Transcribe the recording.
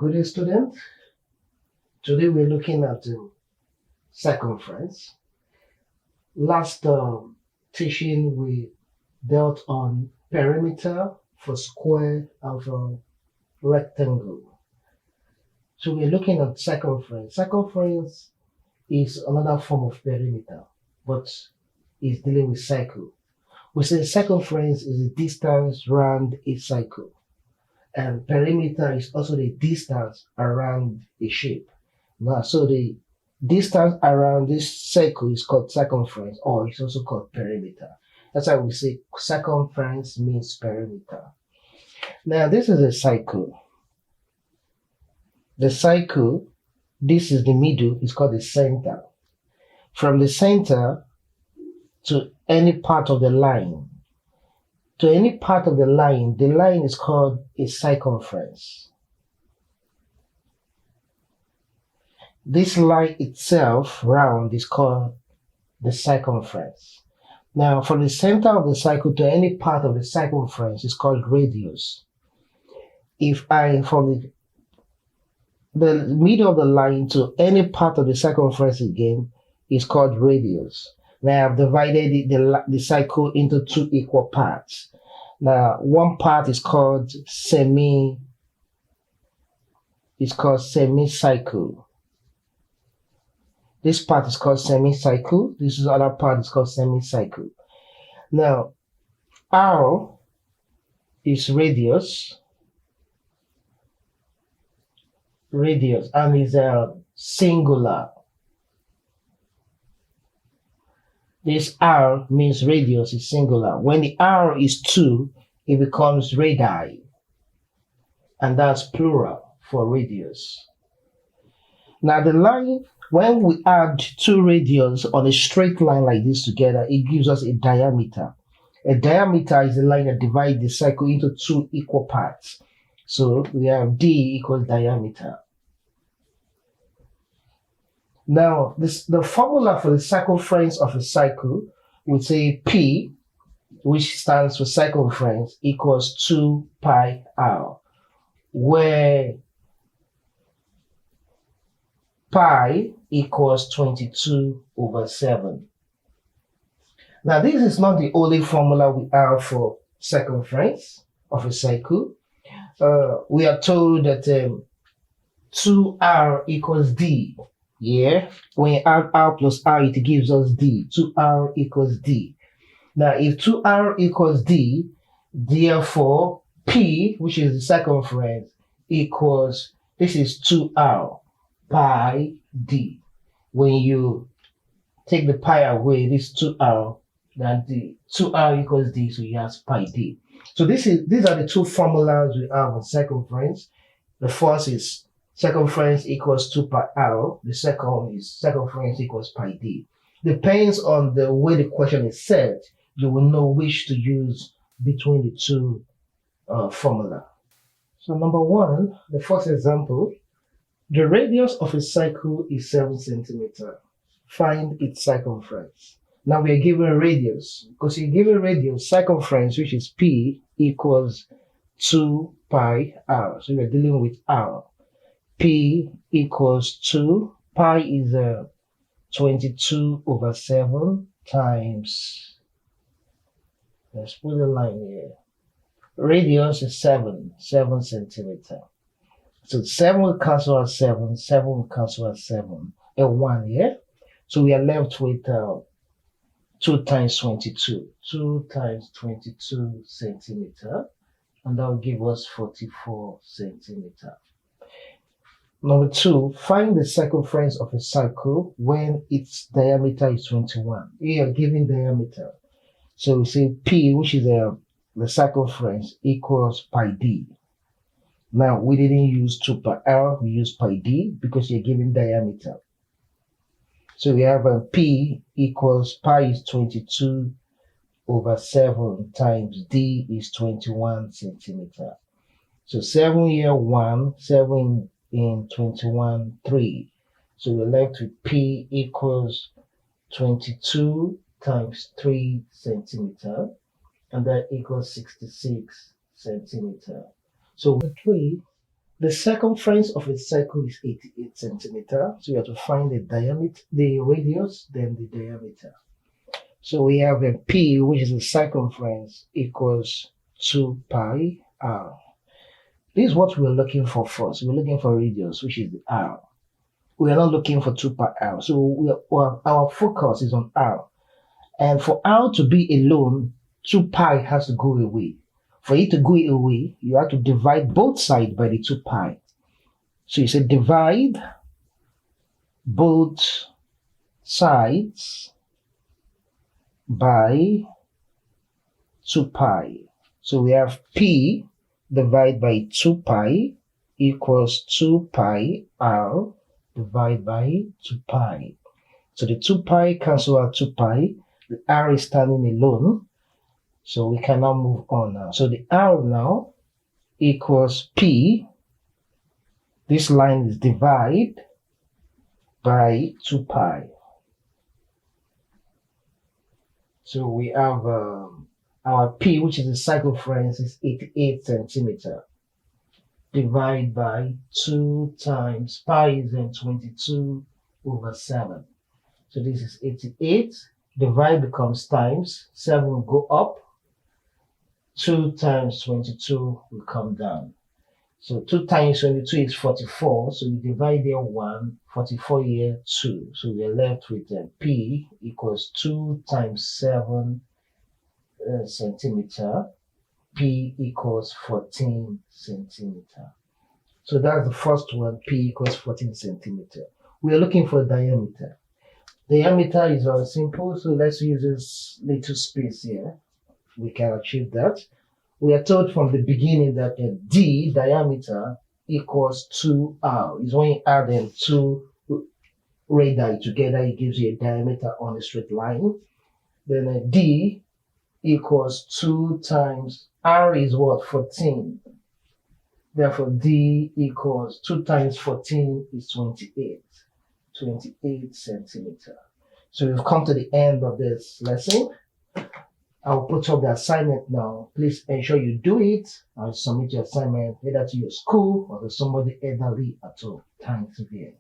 Good day, students. Today we're looking at circumference. Last teaching we dealt on perimeter for square of a rectangle. So we're looking at circumference. Circumference is another form of perimeter, but it's dealing with cycle. We say circumference is the distance around a cycle, and perimeter is also the distance around a shape. Now, so the distance around this circle is called circumference, or it's also called perimeter. That's why we say circumference means perimeter. Now, this is a cycle. The cycle, this is the middle, is called the center. From the center to any part of the line, the line is called a circumference. This line itself, round, is called the circumference. Now, from the center of the cycle to any part of the circumference is called radius. If I, from the middle of the line to any part of the circumference again, is called radius. Now, I've divided the cycle into two equal parts. Now, one part is called semicircle. This part is called semicircle. This is other part is called semicircle. Now, R is radius, and is singular. This R means radius is singular. When the R is 2, it becomes radii, and that's plural for radius. Now the line, when we add two radius on a straight line like this together, it gives us a diameter. A diameter is a line that divides the cycle into two equal parts. So we have D equals diameter. Now, the formula for the circumference of a cycle would say P, which stands for circumference, equals 2 pi r, where pi equals 22/7. Now, this is not the only formula we have for circumference of a cycle. We are told that 2r equals d. Yeah, when you add r plus r, it gives us d. 2r equals d. Now, if 2r equals d, therefore p, which is the circumference, equals, this is 2r pi d. When you take the pi away, this 2r, then the 2r equals d, so you have pi d. So these are the two formulas we have on circumference. The first is circumference equals 2 pi r. The second is circumference equals pi d. Depends on the way the question is set, you will know which to use between the two formula. So number one, the first example, the radius of a cycle is 7 centimeters. Find its circumference. Now we are given a radius. Because you're given radius, circumference, which is P, equals 2 pi r. So we're dealing with r. P equals 2. Pi is 22/7 times, let's put a line here. Radius is 7 centimeters. So 7 will cancel out 7, 7 will cancel out 7, and 1 here. So we are left with 2 times 22. 2 times 22 centimeters, and that will give us 44 centimeters. Number two, find the circumference of a cycle when its diameter is 21. Here, given diameter. So we say P, which is the circumference, equals pi d. Now, we didn't use 2 pi r, we used pi d because you're given diameter. So we have P equals pi is 22/7 times d is 21 centimeters. So 7 here, 1, 7 in 21, 3. So we're left with P equals 22 times 3 centimeters, and that equals 66 centimeters. So with 3, The circumference of a circle is 88 centimeters. So you have to find the diameter, the radius, then the diameter. So we have a P, which is the circumference, equals 2 pi r. This is what we're looking for first. We're looking for radius, which is the r. We are not looking for 2 pi r. So our focus is on r. And for r to be alone, 2 pi has to go away. For it to go away, you have to divide both sides by the 2 pi. So you say divide both sides by 2 pi. So we have P divided by 2 pi equals 2 pi r divided by 2 pi. So the 2 pi cancel out 2 pi. The r is standing alone. So we cannot move on now. So the r now equals P. This line is divided by 2 pi. So we have our P, which is the circumference, is 88 centimeters. Divided by 2 times pi is then 22 over 7. So this is 88. Divide becomes times. 7 will go up. 2 times 22 will come down. So 2 times 22 is 44. So we divide here 1, 44 here 2. So we are left with P equals 2 times 7 centimeter. P equals 14 centimeter. So that's the first one. P equals 14 centimeter. We are looking for diameter. Diameter is very simple. So let's use this little space here. We can achieve that. We are told from the beginning that D, diameter, equals 2r. Is when you add them 2 radii together, it gives you a diameter on a straight line. Then D equals 2 times r is what? 14. Therefore, D equals 2 times 14 is 28. 28 centimeter. So we've come to the end of this lesson. I'll put up the assignment now. Please ensure you do it and submit your assignment either to your school or to somebody elderly at home. Thanks again.